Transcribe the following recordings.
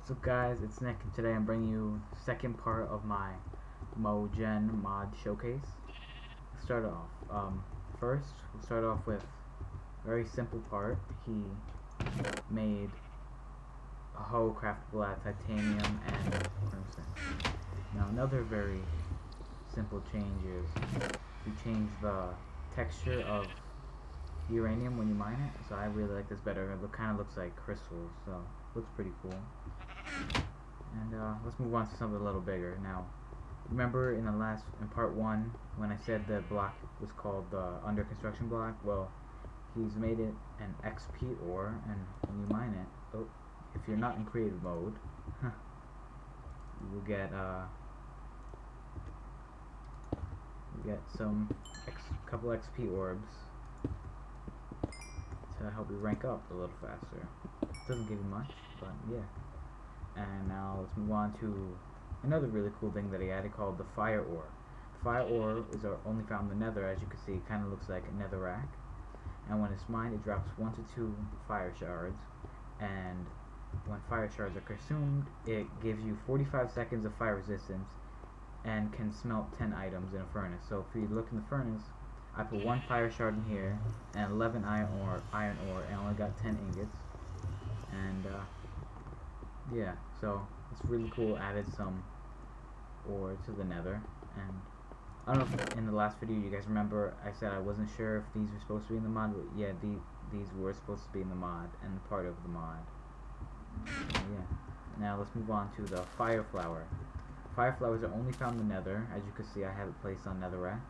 What's up guys, it's Nick and today I'm bringing you the second part of my Mojang mod showcase. Let's start off. First, we'll start off with a very simple part. He made a hoe craftable out of titanium and crimson. Now another very simple change is we changed the texture of uranium when you mine it, so I really like this better. It kind of looks like crystals, so looks pretty cool. And let's move on to something a little bigger. Now, remember in part 1 when I said the block was called the under construction block? Well, he's made it an XP ore, and when you mine it, if you're not in creative mode, you will get couple XP orbs to help you rank up a little faster. It doesn't give you much, but yeah. And now let's move on to another really cool thing that he added called the fire ore. The fire ore is only found in the nether. As you can see, it kind of looks like a netherrack, and when it's mined it drops 1 to 2 fire shards, and when fire shards are consumed it gives you 45 seconds of fire resistance and can smelt 10 items in a furnace. So if you look in the furnace, I put 1 fire shard in here and 11 iron ore, and I only got 10 ingots. And yeah, so it's really cool. Added some ore to the nether. And I don't know if in the last video you guys remember I said I wasn't sure if these were supposed to be in the mod, but yeah, these were supposed to be in the mod and part of the mod. Yeah. Now let's move on to the fire flower. Fire flowers are only found in the nether. As you can see, I have it placed on netherrack,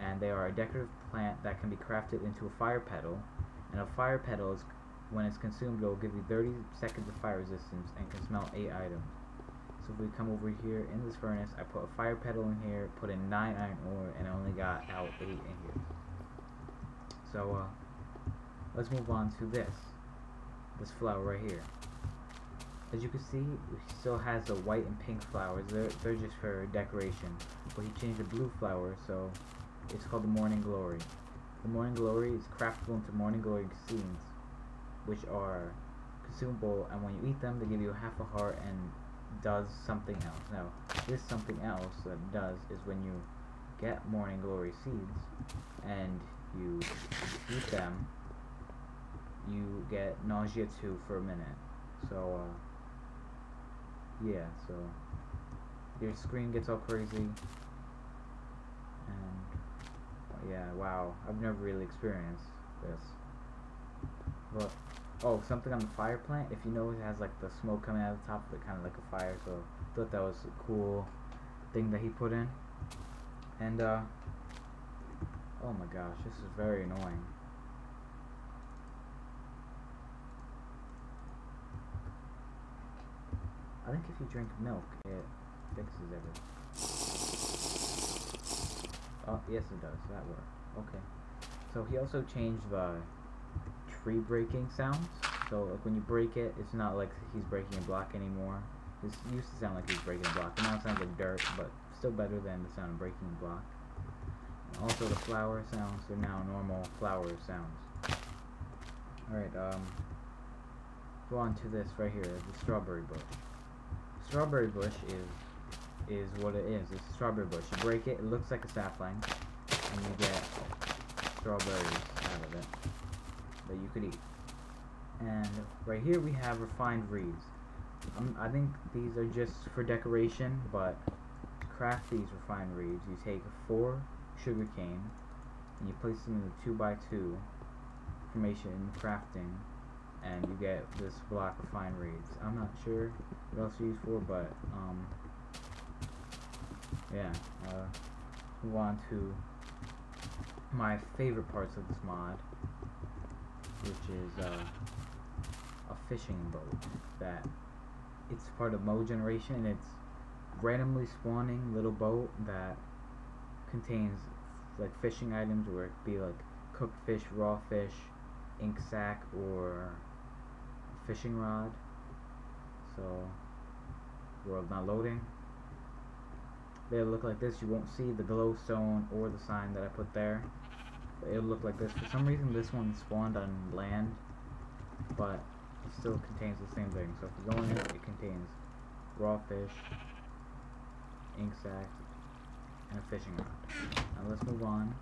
and they are a decorative plant that can be crafted into a fire petal. And a fire petal is, when it's consumed, it will give you 30 seconds of fire resistance and can smelt 8 items. So if we come over here in this furnace, I put a fire petal in here, put in 9 iron ore, and I only got out 8 in here. So let's move on to this flower right here. As you can see, he still has the white and pink flowers. They're just for decoration. But he changed the blue flower, so it's called the Morning Glory. The Morning Glory is craftable into Morning Glory seeds, which are consumable, and when you eat them they give you half a heart and does something else. Now this something else that it does is when you get Morning Glory seeds and you eat them, you get nausea 2 for a minute. So yeah, so your screen gets all crazy, and yeah, wow, I've never really experienced this. But oh, something on the fire plant, if you know, it has like the smoke coming out of the top of it, kind of like a fire, so I thought that was a cool thing that he put in. And oh my gosh, this is very annoying. I think if you drink milk it fixes everything. Oh yes, it does, that worked. Okay, so he also changed the tree breaking sounds. So like when you break it, it's not like he's breaking a block anymore. This used to sound like he's breaking a block, and now it sounds like dirt, but still better than the sound of breaking a block. And also the flower sounds are now normal flower sounds. Alright, go on to this right here, the strawberry bush. Strawberry bush is what it is. It's a strawberry bush. You break it, it looks like a sapling, and you get strawberries out of it that you could eat. And right here we have refined reeds. I think these are just for decoration, but to craft these refined reeds, you take 4 sugar cane and you place them in the 2x2 formation crafting, and you get this block of fine reeds. I'm not sure what else to use for, but yeah. Move on to my favorite parts of this mod, which is a fishing boat. That it's part of Mo Generation, and it's randomly spawning little boat that contains like fishing items, where it could be like cooked fish, raw fish, ink sac, or fishing rod. So world not loading. They'll look like this. You won't see the glowstone or the sign that I put there, but it'll look like this. For some reason this one spawned on land, but still contains the same thing. So if you go in it contains raw fish, ink sacs, and a fishing rod. Now let's move on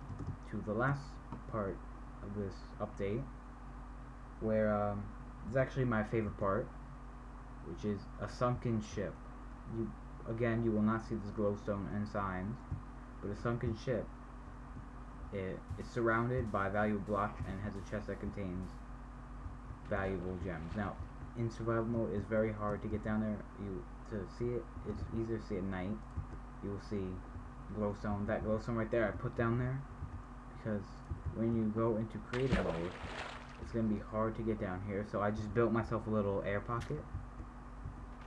to the last part of this update, where it's actually my favorite part, which is a sunken ship. You will not see this glowstone and signs, but a sunken ship, it is surrounded by valuable blocks and has a chest that contains valuable gems. Now, in survival mode, it's very hard to get down there. To see it, it's easier to see at night. You will see glowstone. That glowstone right there, I put down there because when you go into creative mode, it's gonna be hard to get down here. So I just built myself a little air pocket.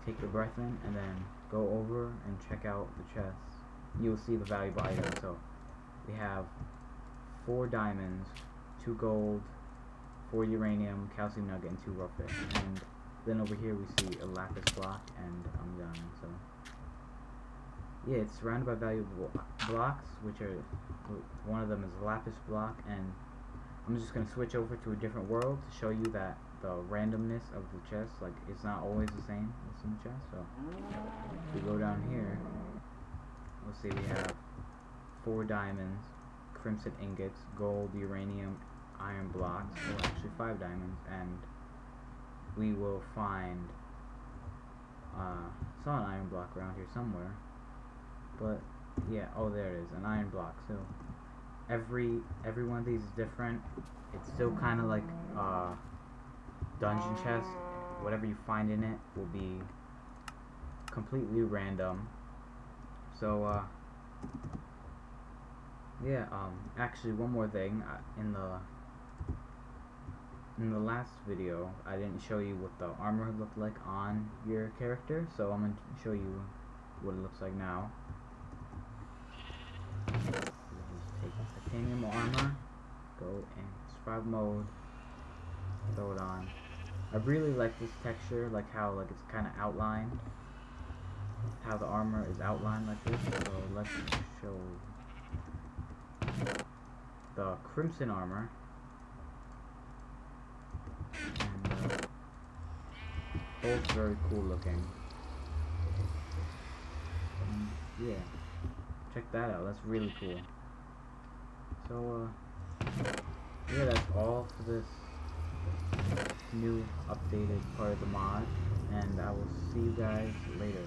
Take your breath in, and then go over and check out the chests. You'll see the valuable items. So we have 4 diamonds, 2 gold, 4 uranium, calcium nugget, and 2 raw fish. And then over here we see a lapis block, and I'm done. So yeah, it's surrounded by valuable blocks, which are, one of them is a lapis block, and I'm just gonna switch over to a different world to show you that the randomness of the chest, like, it's not always the same as in the chest. So if we go down here, we'll see we have 4 diamonds, crimson ingots, gold, uranium, iron blocks, or actually 5 diamonds, and we will find saw an iron block around here somewhere, but yeah, oh, there it is, an iron block. So every one of these is different. It's still kind of like dungeon chest. Whatever you find in it will be completely random. So yeah, actually one more thing, in the last video I didn't show you what the armor looked like on your character, so I'm going to show you what it looks like now. Just take titanium armor, go in survival mode, throw it on. I really like this texture, like how it's kind of outlined, how the armor is outlined like this. So let's show the crimson armor, and both very cool looking. Yeah, check that out, that's really cool. So yeah, that's all for this new updated part of the mod, and I will see you guys later.